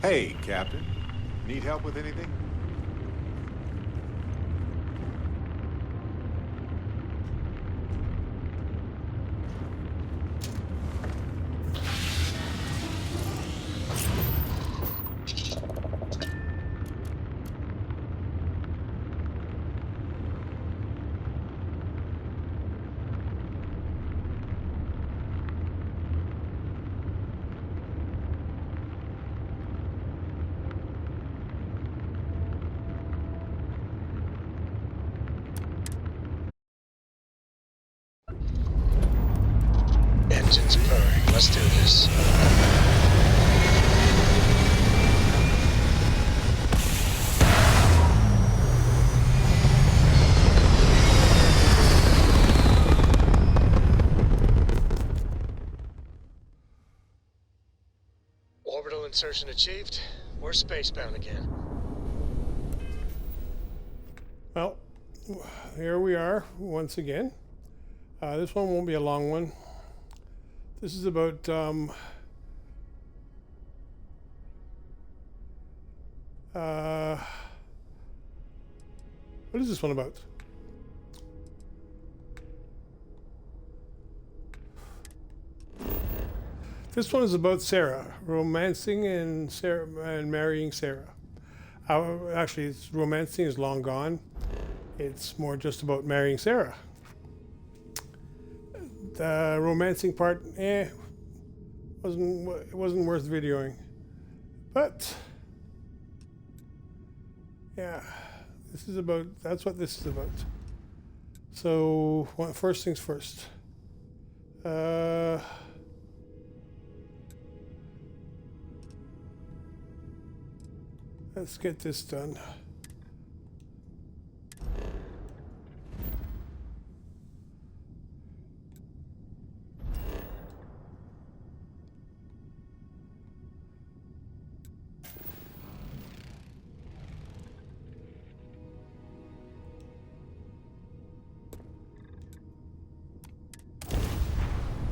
Hey, Captain. Need help with anything? Engines purring. Let's do this. Orbital insertion achieved. We're spacebound again. Well, here we are once again. This one won't be a long one. This is about what is this one about? This one is about Sara, romancing and marrying Sara. Actually, it's romancing is long gone. It's more just about marrying Sara. The romancing part, wasn't worth videoing. But yeah, this is about. That's what this is about. So first things first. Let's get this done.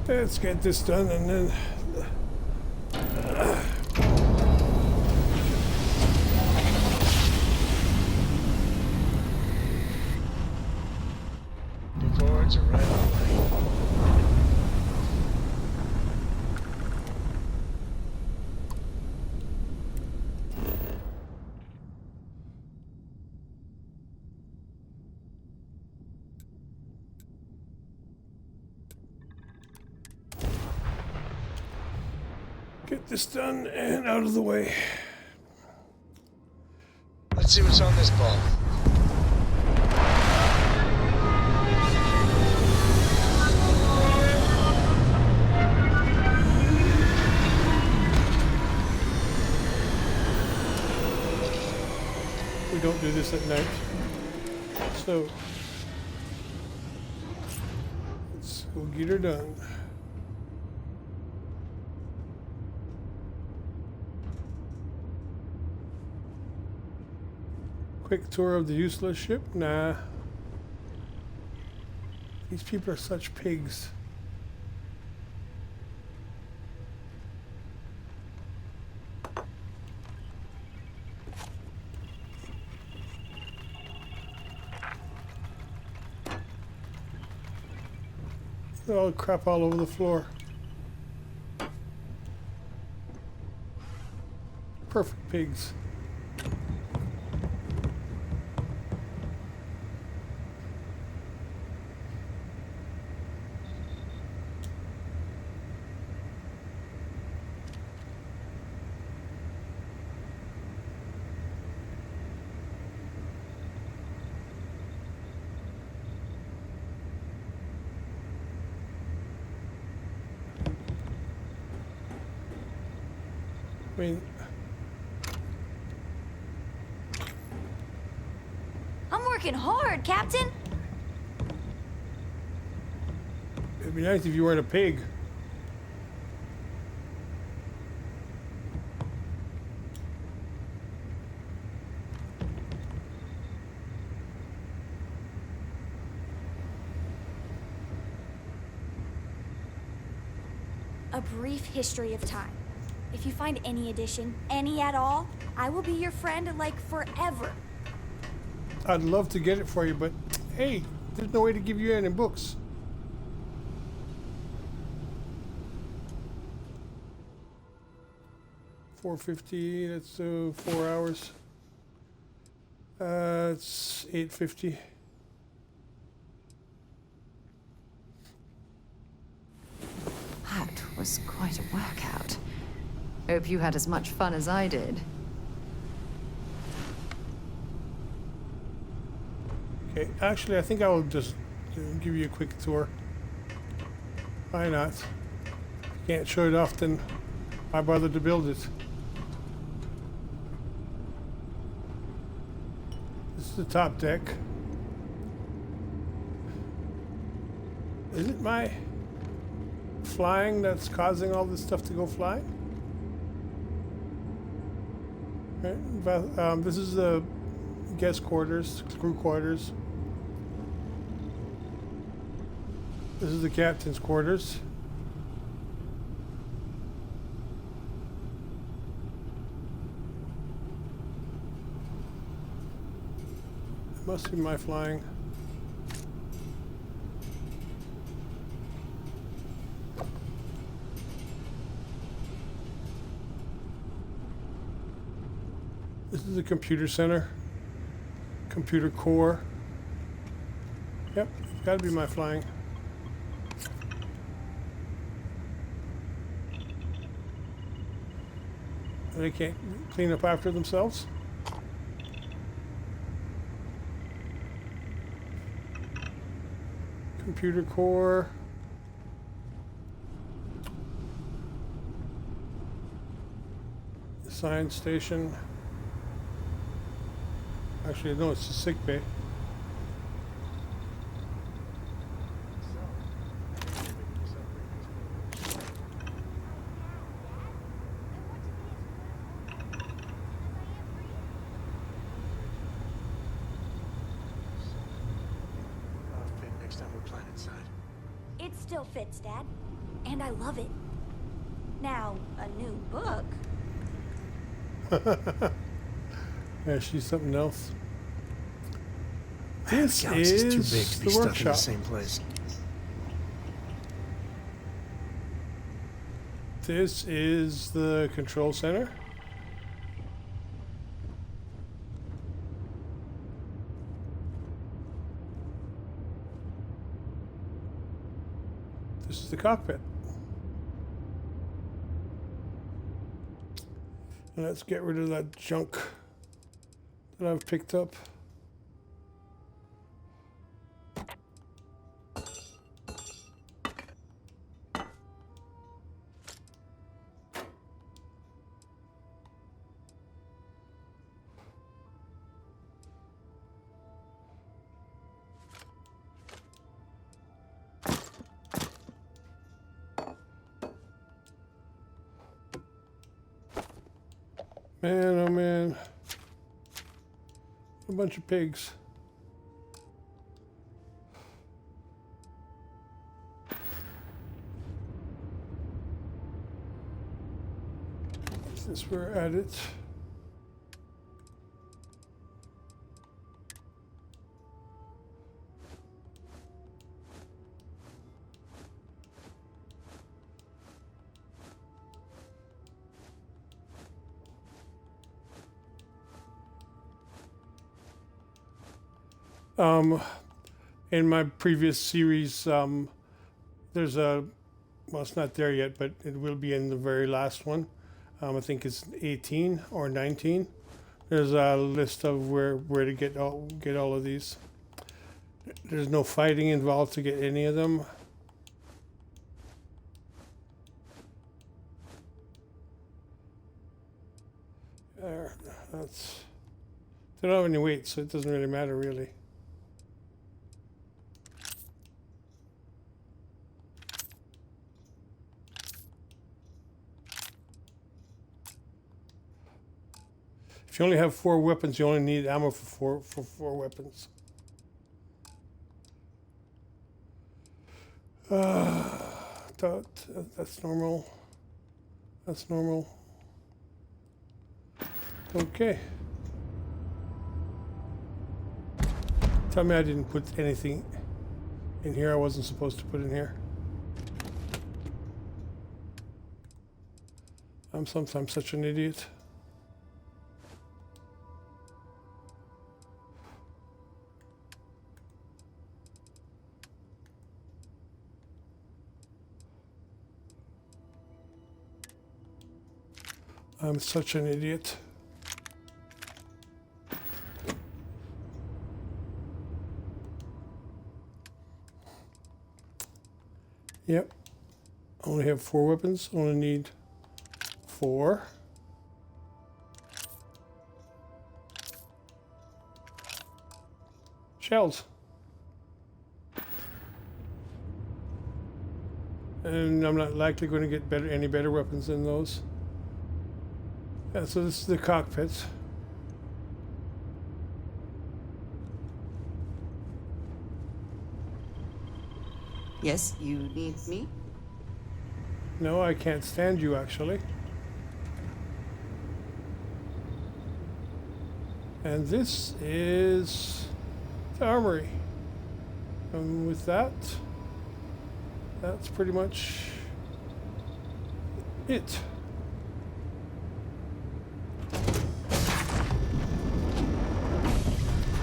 Let's get this done and then Cords are right on the way. get this done and out of the way. Let's see what's on this ball. We don't do this at night. So let's go get her done. Quick tour of the useless ship? Nah. These people are such pigs. Oh, crap all over the floor. Perfect pigs. I mean, I'm working hard, Captain. it'd be nice if you weren't a pig. A brief history of time. If you find any edition, any at all, I will be your friend like forever. I'd love to get it for you, but hey, there's no way to give you any books. $4.50. That's 4 hours. It's $8.50. That was quite a workout. Hope you had as much fun as I did. Okay, actually, I think I will just give you a quick tour. Why not? Can't show it off, then why bother to build it? This is the top deck. Is it my flying that's causing all this stuff to go flying? Right, but, this is the guest quarters, crew quarters. This is the captain's quarters. It must be my flying. This is the computer center, computer core. Yep, it's got to be my flying. They can't clean up after themselves. Computer core. Science station. Actually, no, it's the sick bay. Fit next time we're planet-side. It still fits, Dad. And I love it. Now, a new book. Yeah, she's something else. Man, This the galaxy's is too big to be the stuck in workshop. the same place. This is the control center. This is the cockpit. And let's get rid of that junk that I've picked up. Man, oh man. A bunch of pigs. Since we're at it. In my previous series, there's a, well, it's not there yet, but it will be in the very last one. I think it's 18 or 19. There's a list of where to get all of these. There's no fighting involved to get any of them. There, that's. They don't have any weight, so it doesn't really matter, really. If you only have 4 weapons, you only need ammo for four weapons. That's normal. That's normal. Okay. Tell me I didn't put anything in here I wasn't supposed to put in here. I'm sometimes such an idiot. I'm such an idiot. Yep. I only have 4 weapons. I only need 4. Shells. And I'm not likely going to get any better weapons than those. Yeah, so this is the cockpit. Yes, you need me? No, I can't stand you, actually. And this is the armory. And with that, that's pretty much it.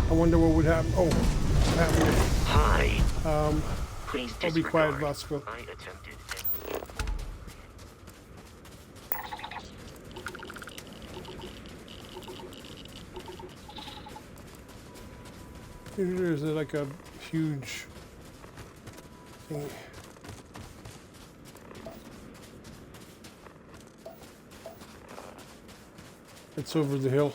I wonder what would happen. Oh, what happened? Hi. Please I'll be quiet, disregard. Vasco. I attempted. There's like a huge thing. It's over the hill.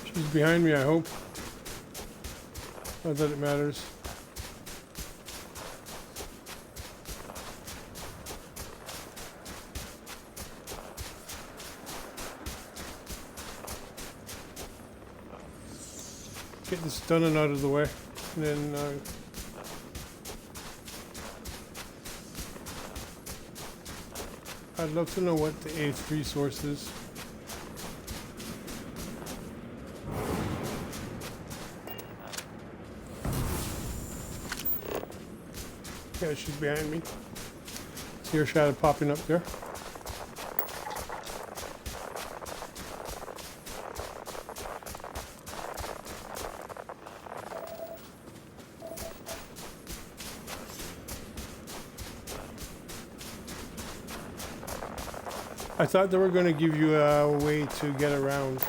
She's behind me, I hope. Not that it matters. Get this done and out of the way, and then I'd love to know what the 8th resource is. Yeah, she's behind me. See her shadow popping up there. I thought they were going to give you a way to get around.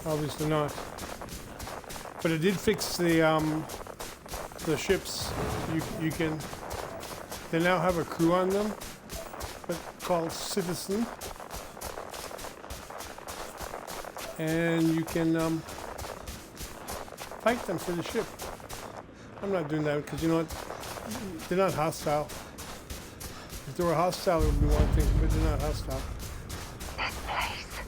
Obviously not. But it did fix the ships. You can. They now have a crew on them, but called Citizen, and you can fight them for the ship. I'm not doing that because you know what? They're not hostile. If they were hostile, it would be one thing, but they're not hostile. This place,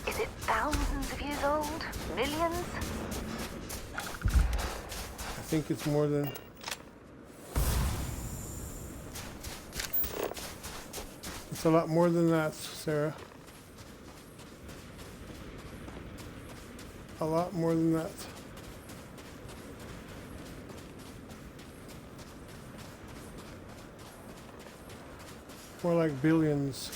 is it thousands of years old? Millions? I think it's more than... It's a lot more than that, Sarah. A lot more than that. More like billions.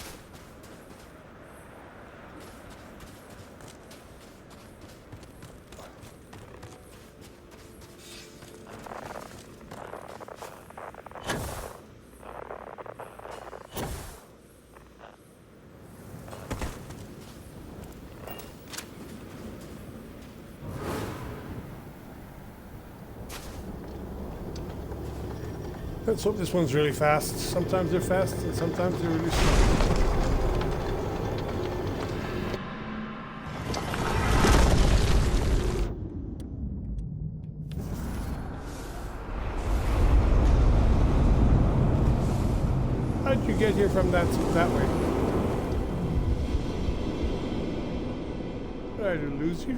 Let's hope this one's really fast. Sometimes they're fast and sometimes they're really slow. How'd you get here from that way? Did I lose you?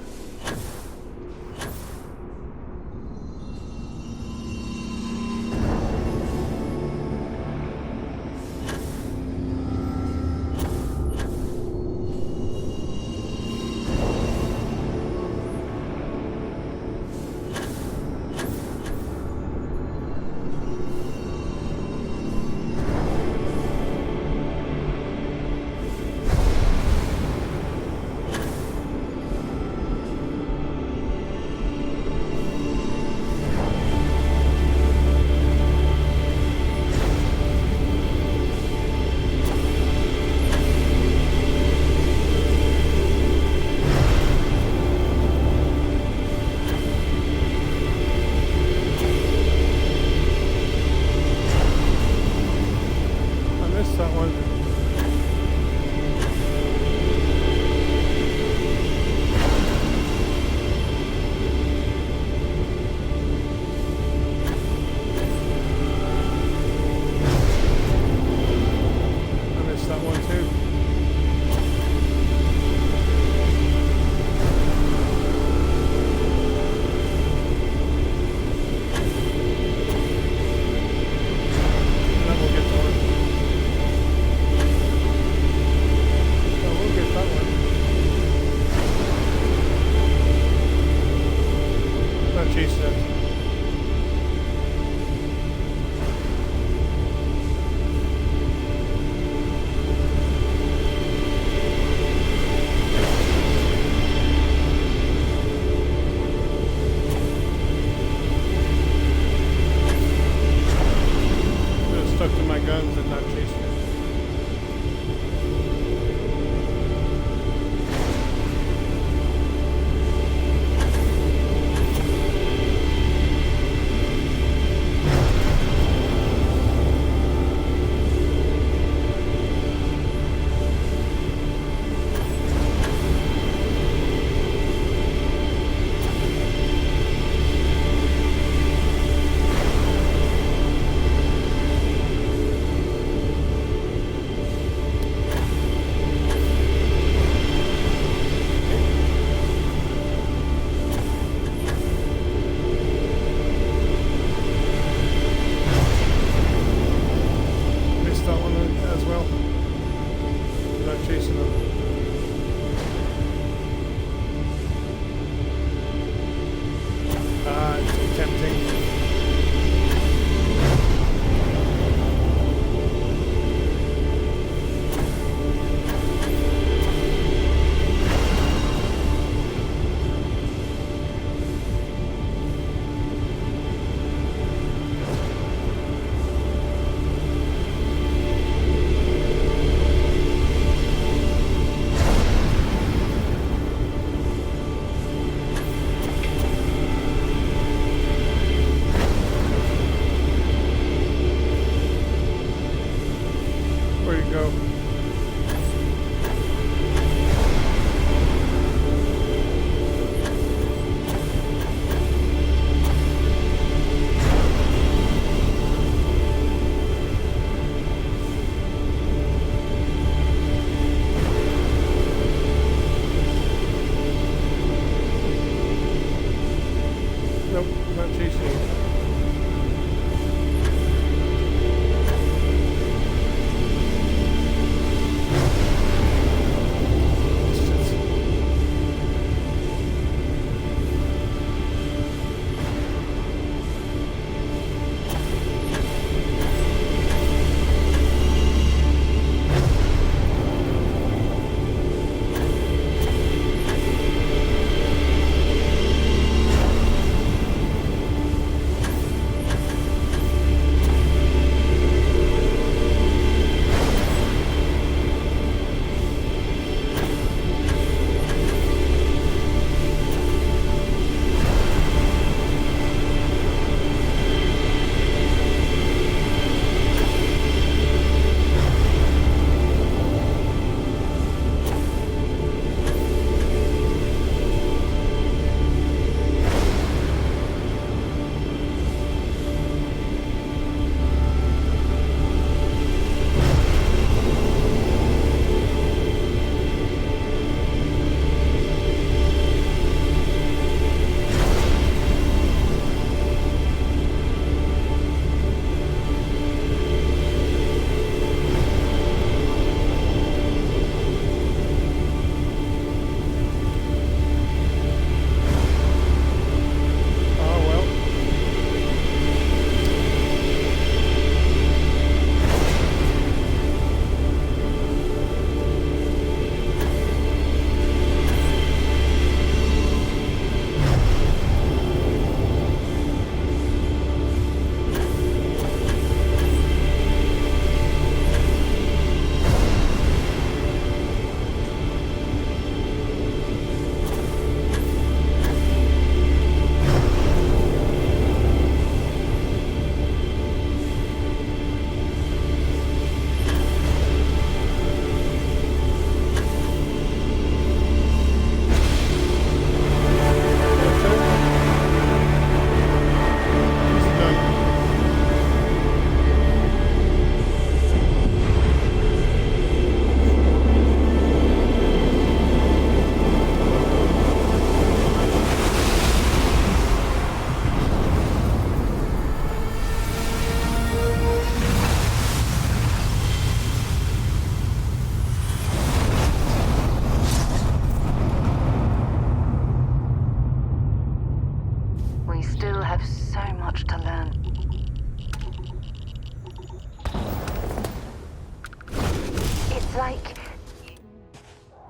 like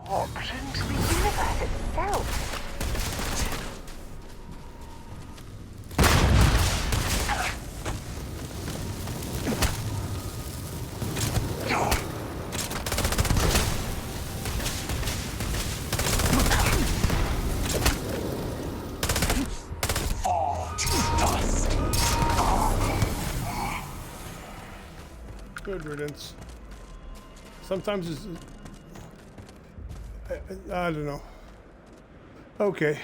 warped into the universe itself. Good riddance. Sometimes it's... I don't know. Okay.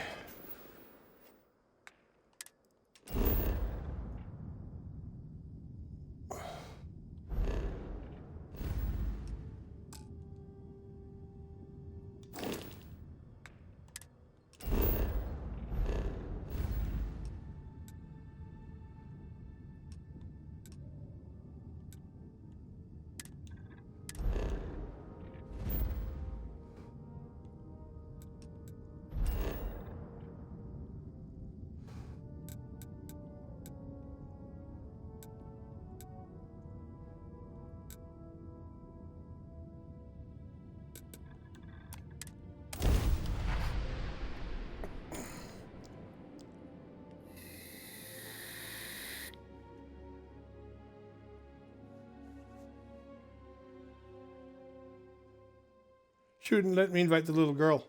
Shouldn't let me invite the little girl.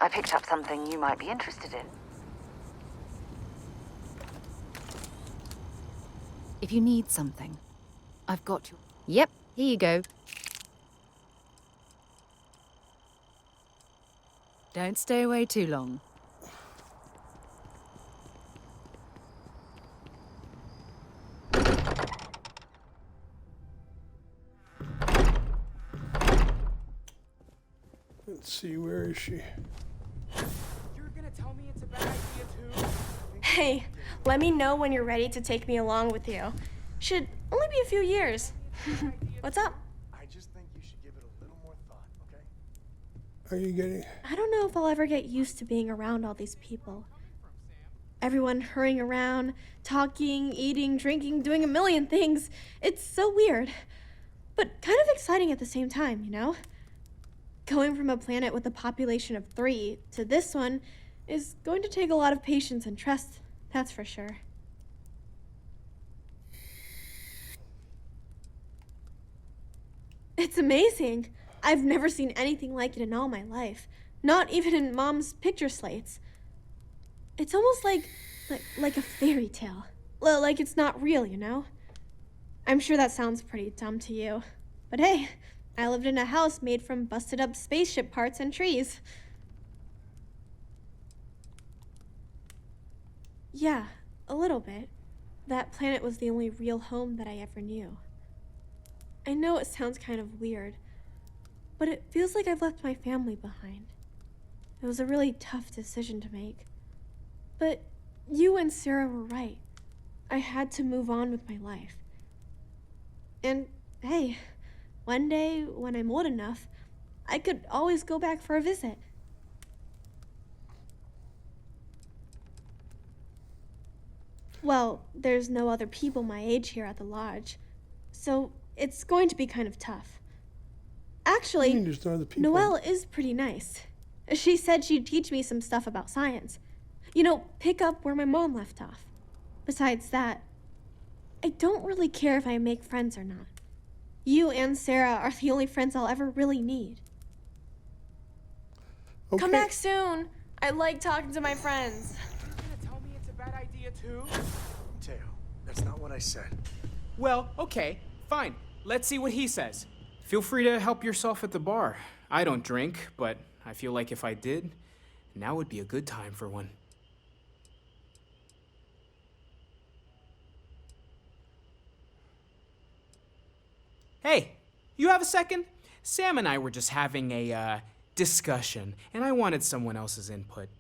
I picked up something you might be interested in. If you need something, I've got you. Yep, here you go. Don't stay away too long. Let's see, where is she? You're gonna tell me it's a bad idea too? Hey, let me know when you're ready to take me along with you. Should only be a few years. What's up? I just think you should give it a little more thought, okay? Are you getting... I don't know if I'll ever get used to being around all these people. Everyone hurrying around, talking, eating, drinking, doing a million things. It's so weird, but kind of exciting at the same time, you know? Going from a planet with a population of 3 to this one is going to take a lot of patience and trust, that's for sure. It's amazing. I've never seen anything like it in all my life. Not even in Mom's picture slates. It's almost like a fairy tale. Like it's not real, you know? I'm sure that sounds pretty dumb to you. But hey, I lived in a house made from busted up spaceship parts and trees. Yeah, a little bit. That planet was the only real home that I ever knew. I know it sounds kind of weird, but it feels like I've left my family behind. It was a really tough decision to make. But you and Sara were right. I had to move on with my life. And hey, one day, when I'm old enough, I could always go back for a visit. Well, there's no other people my age here at the lodge, so it's going to be kind of tough. Actually, there's no other people? Noelle is pretty nice. She said she'd teach me some stuff about science. You know, pick up where my mom left off. Besides that, I don't really care if I make friends or not. You and Sara are the only friends I'll ever really need. Okay. Come back soon. I like talking to my friends. You're gonna tell me it's a bad idea too? Teo, that's not what I said. Well, okay, fine. Let's see what he says. Feel free to help yourself at the bar. I don't drink, but I feel like if I did, now would be a good time for one. Hey, you have a second? Sam and I were just having a, discussion, and I wanted someone else's input.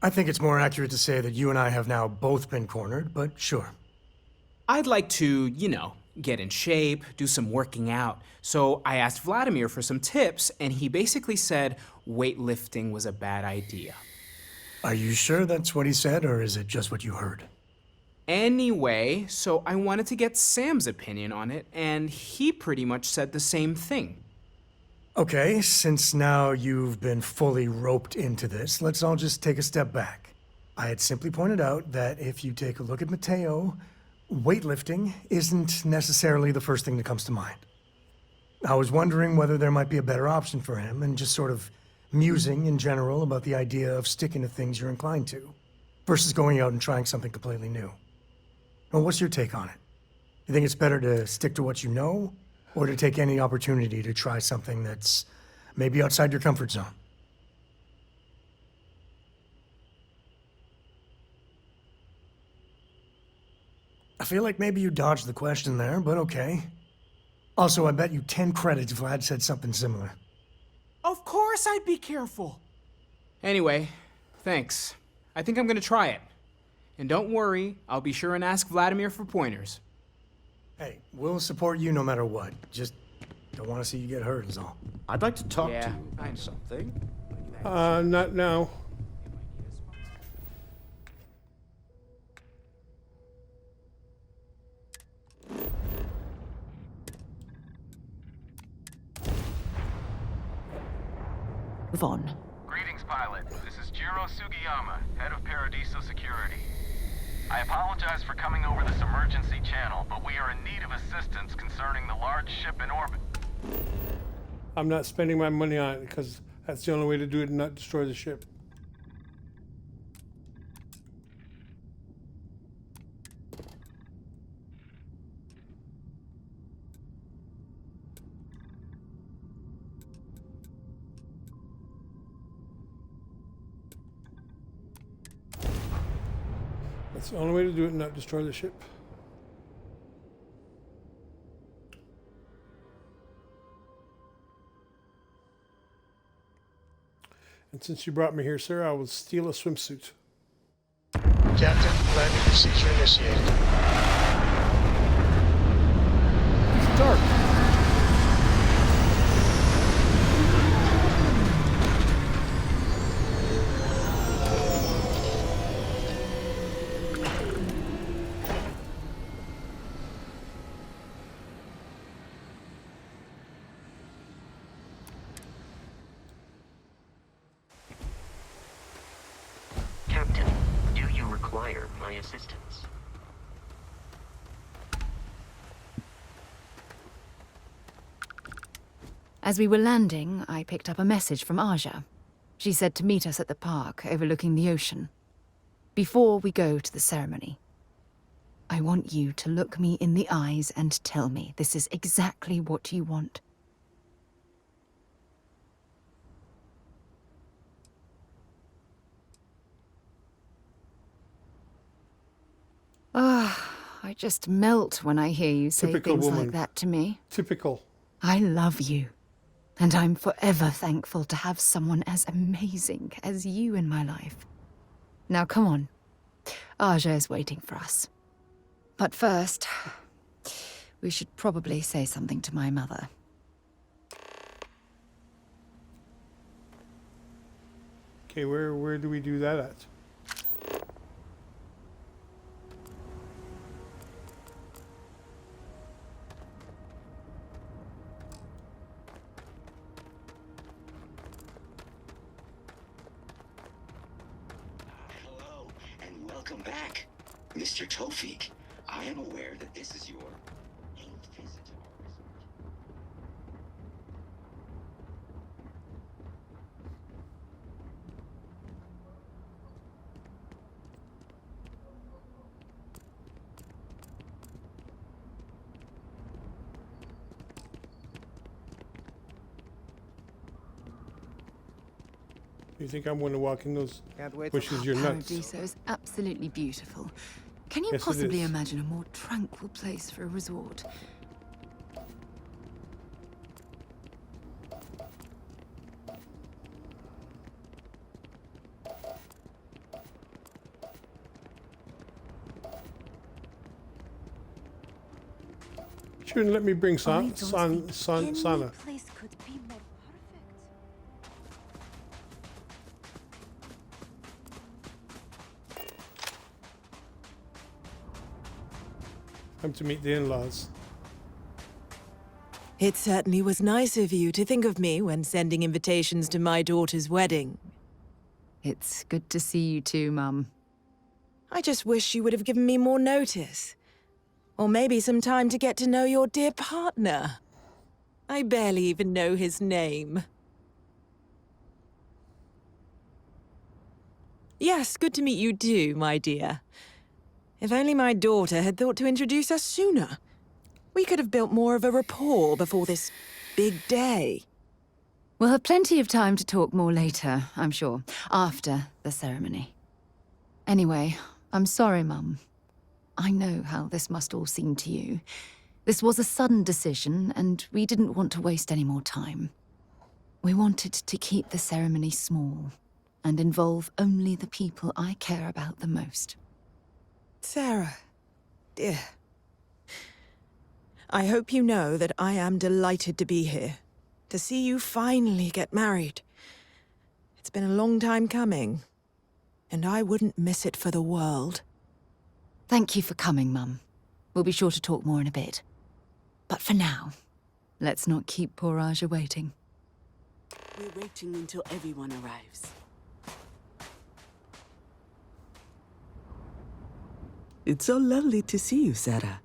I think it's more accurate to say that you and I have now both been cornered, but sure. I'd like to, get in shape, do some working out. So I asked Vladimir for some tips, and he basically said weightlifting was a bad idea. Are you sure that's what he said, or is it just what you heard? Anyway, so I wanted to get Sam's opinion on it, and he pretty much said the same thing. Okay, since now you've been fully roped into this, let's all just take a step back. I had simply pointed out that if you take a look at Mateo, weightlifting isn't necessarily the first thing that comes to mind. I was wondering whether there might be a better option for him, and just sort of musing in general about the idea of sticking to things you're inclined to, versus going out and trying something completely new. Well, what's your take on it? You think it's better to stick to what you know, or to take any opportunity to try something that's maybe outside your comfort zone? I feel like maybe you dodged the question there, but okay. Also, I bet you 10 credits Vlad said something similar. Of course I'd be careful. Anyway, thanks. I think I'm gonna try it. And don't worry, I'll be sure and ask Vladimir for pointers. Hey, we'll support you no matter what. Just don't want to see you get hurt is all. I'd like to talk Yeah, to you about something. Not now. Move on. Greetings, pilot. This is Jiro Sugiyama, head of Paradiso Security. I apologize for coming over this emergency channel, but we are in need of assistance concerning the large ship in orbit. I'm not spending my money on it because that's the only way to do it and not destroy the ship. That's the only way to do it and not destroy the ship. And since you brought me here, sir, I will steal a swimsuit. Captain, landing procedure initiated. It's dark. Captain, do you require my assistance? As we were landing, I picked up a message from Aja. She said to meet us at the park overlooking the ocean. Before we go to the ceremony, I want you to look me in the eyes and tell me this is exactly what you want. I just melt when I hear you say Typical things woman. like that to me. Typical. I love you, and I'm forever thankful to have someone as amazing as you in my life. Now come on. Aja is waiting for us. But first, we should probably say something to my mother. Okay, where do we do that at? Hello, and welcome back. Mr. Tofik, I am aware that this is your 8th visit to our resort. You think I'm going to walk in those Can't wait bushes? You're nuts. Paradiso is absolutely beautiful. Can you Yes, it possibly is. imagine a more tranquil place for a resort? Shouldn't let me bring I don't think any Sana. place could be more perfect. Time to meet the in-laws. It certainly was nice of you to think of me when sending invitations to my daughter's wedding. It's good to see you too, Mum. I just wish you would have given me more notice. Or maybe some time to get to know your dear partner. I barely even know his name. Yes, good to meet you too, my dear. If only my daughter had thought to introduce us sooner. We could have built more of a rapport before this big day. We'll have plenty of time to talk more later, I'm sure, after the ceremony. Anyway, I'm sorry, Mum. I know how this must all seem to you. This was a sudden decision, and we didn't want to waste any more time. We wanted to keep the ceremony small and involve only the people I care about the most. Sara, dear. I hope you know that I am delighted to be here, to see you finally get married. It's been a long time coming, and I wouldn't miss it for the world. Thank you for coming, Mum. We'll be sure to talk more in a bit. But for now, let's not keep poor Aja waiting. We're waiting until everyone arrives. It's so lovely to see you, Sara.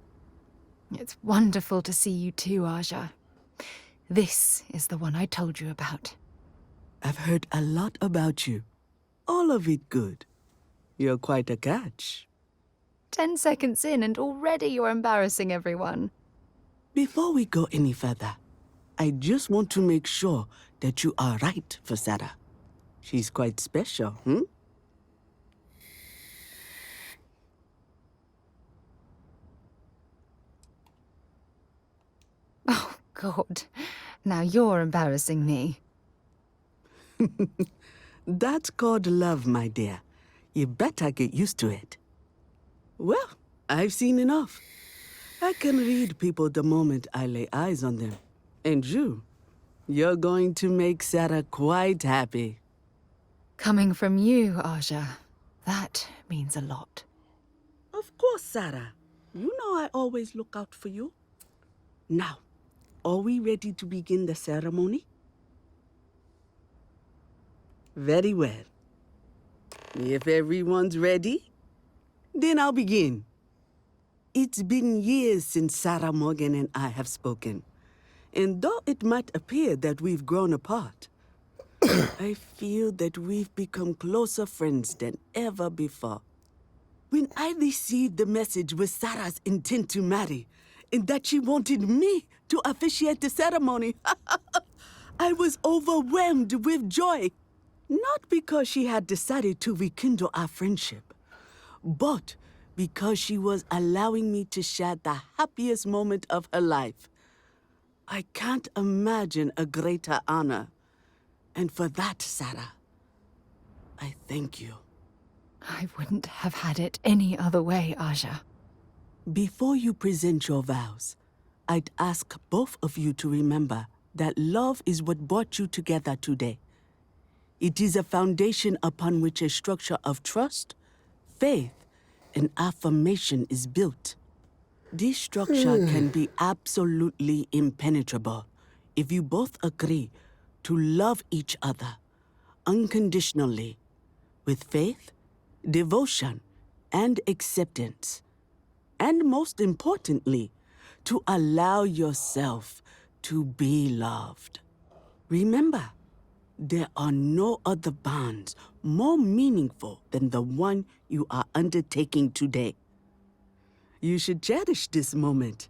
It's wonderful to see you too, Aja. This is the one I told you about. I've heard a lot about you. All of it good. You're quite a catch. 10 seconds in and already you're embarrassing everyone. Before we go any further, I just want to make sure that you are right for Sara. She's quite special, Oh, God. Now you're embarrassing me. That's called love, my dear. You better get used to it. Well, I've seen enough. I can read people the moment I lay eyes on them. And you're going to make Sara quite happy. Coming from you, Aja, that means a lot. Of course, Sara. You know I always look out for you. Now, are we ready to begin the ceremony? Very well. If everyone's ready, then I'll begin. It's been years since Sara Morgan and I have spoken. And though it might appear that we've grown apart, I feel that we've become closer friends than ever before. When I received the message with Sara's intent to marry, and that she wanted me to officiate the ceremony, I was overwhelmed with joy. Not because she had decided to rekindle our friendship, but because she was allowing me to share the happiest moment of her life. I can't imagine a greater honor. And for that, Sara, I thank you. I wouldn't have had it any other way, Aja. Before you present your vows, I'd ask both of you to remember that love is what brought you together today. It is a foundation upon which a structure of trust, faith, and affirmation is built. This structure can be absolutely impenetrable if you both agree to love each other unconditionally, with faith, devotion, and acceptance. And most importantly, to allow yourself to be loved. Remember, there are no other bonds more meaningful than the one you are undertaking today. You should cherish this moment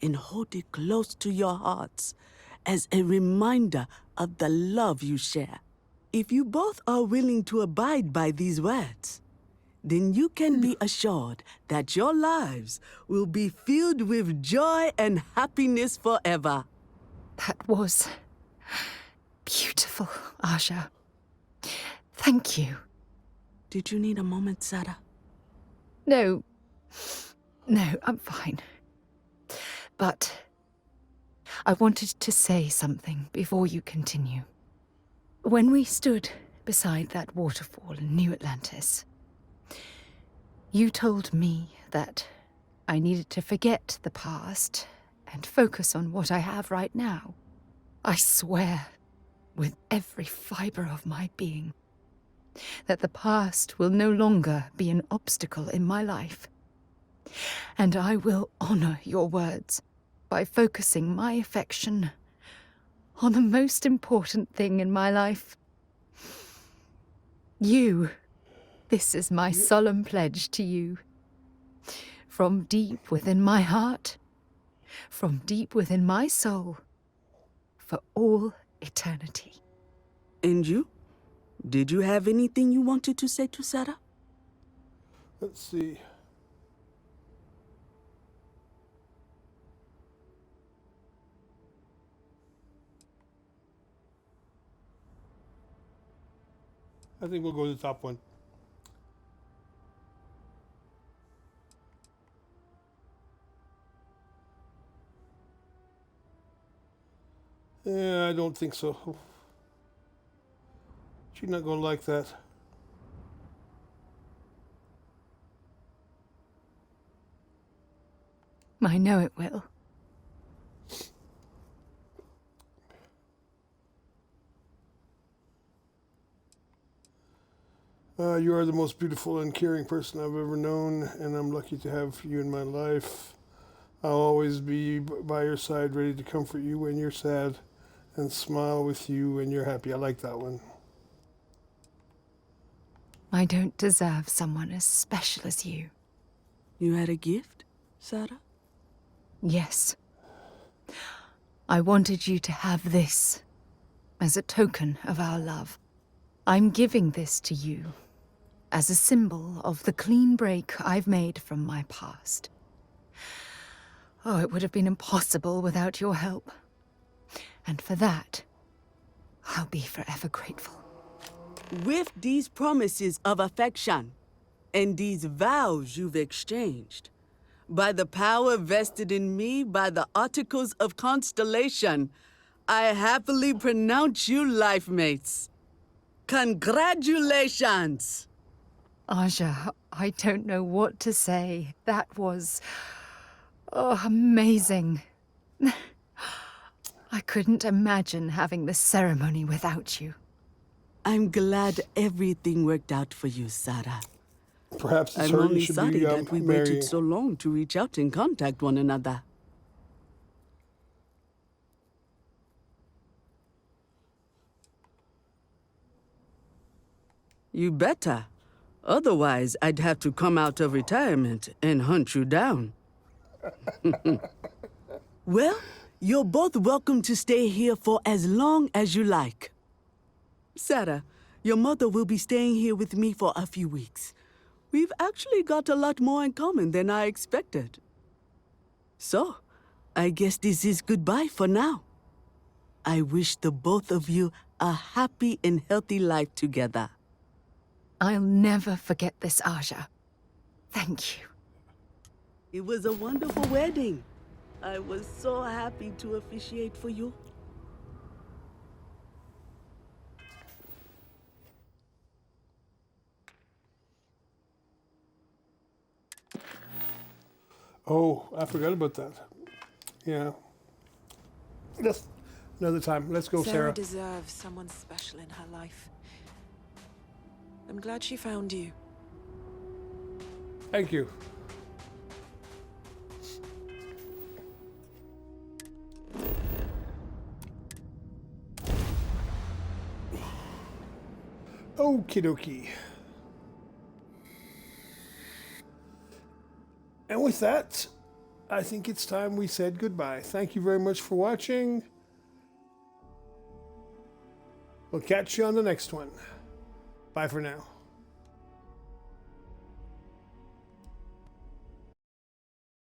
and hold it close to your hearts as a reminder of the love you share. If you both are willing to abide by these words, then you can be assured that your lives will be filled with joy and happiness forever. That was beautiful, Aja. Thank you. Did you need a moment, Sara? No, I'm fine. But I wanted to say something before you continue. When we stood beside that waterfall in New Atlantis, you told me that I needed to forget the past and focus on what I have right now. I swear, with every fiber of my being, that the past will no longer be an obstacle in my life. And I will honor your words by focusing my affection on the most important thing in my life. You. This is my solemn pledge to you. From deep within my heart, from deep within my soul, for all eternity. And you? Did you have anything you wanted to say to Sara? Let's see. I think we'll go to the top one. Yeah, I don't think so. She's not going to like that. I know it will. You are the most beautiful and caring person I've ever known, and I'm lucky to have you in my life. I'll always be by your side, ready to comfort you when you're sad, and smile with you when you're happy. I like that one. I don't deserve someone as special as you. You had a gift, Sara? Yes. I wanted you to have this as a token of our love. I'm giving this to you as a symbol of the clean break I've made from my past. Oh, it would have been impossible without your help. And for that, I'll be forever grateful. With these promises of affection and these vows you've exchanged, by the power vested in me by the Articles of Constellation, I happily pronounce you life mates. Congratulations! Aja, I don't know what to say. That was... oh, amazing. I couldn't imagine having this ceremony without you. I'm glad everything worked out for you, Sara. Perhaps it's I'm her you only should sorry be that we marrying. waited so long to reach out and contact one another. You better. Otherwise, I'd have to come out of retirement and hunt you down. Well, you're both welcome to stay here for as long as you like. Sara, your mother will be staying here with me for a few weeks. We've actually got a lot more in common than I expected. So, I guess this is goodbye for now. I wish the both of you a happy and healthy life together. I'll never forget this, Aja. Thank you. It was a wonderful wedding. I was so happy to officiate for you. Oh, I forgot about that. Yeah. Just another time. Let's go, Sarah. Sarah deserves someone special in her life. I'm glad she found you. Thank you. Okie dokie. And with that, I think it's time we said goodbye. Thank you very much for watching. We'll catch you on the next one. Bye for now.